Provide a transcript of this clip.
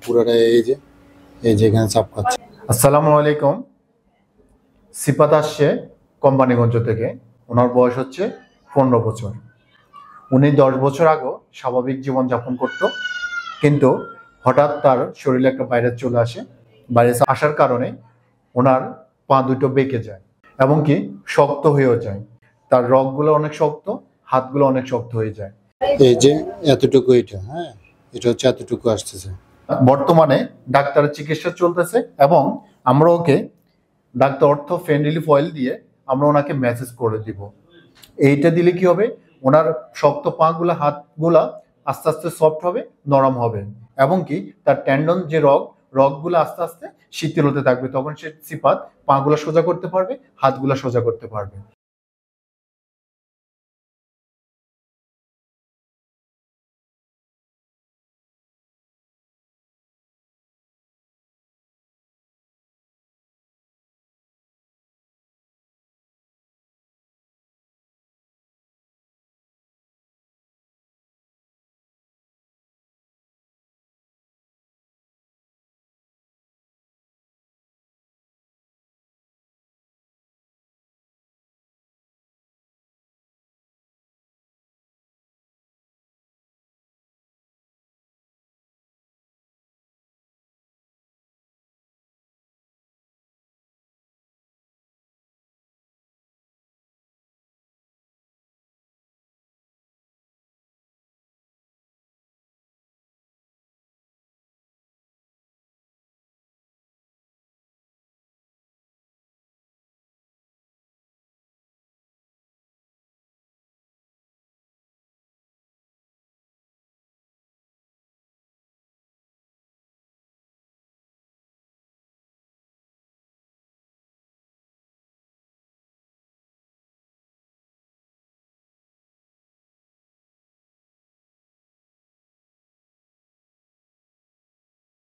পুরোটা এই যে এখানে চাপ খাচ্ছে। আসসালামু আলাইকুম। সিফাত আসছে কোম্পানিগঞ্জ থেকে। ওনার বয়স হচ্ছে 15 বছর। উনি 10 বছর আগেও স্বাভাবিক জীবনযাপন করত, কিন্তু হঠাৎ তার শরীরে একটা ভাইরাস চলে আসে। ভাইরাস আসার কারণে ওনার পা দুটো বেঁকে যায় এবং কি শক্ত হয়েও যায়। তার রগগুলো অনেক শক্ত, হাতগুলো অনেক শক্ত হয়ে যায়। এই যে এতটুকু, এটা হচ্ছে এতটুকু আসতেছে। বর্তমানে ডাক্তারের চিকিৎসা চলতেছে এবং আমরা ওকে ডাক্তার অর্থ ফেন রিলিফ অয়েল দিয়ে আমরা ওনাকে ম্যাসেজ করে দিব। এইটা দিলে কি হবে, ওনার শক্ত পা গুলা, হাতগুলা আস্তে আস্তে সফট হবে, নরম হবে এবং কি তার টেন্ডন যে রগগুলো আস্তে আস্তে শিথিল হতে থাকবে। তখন সে সিফাত পা গুলা সোজা করতে পারবে, হাতগুলা সোজা করতে পারবে।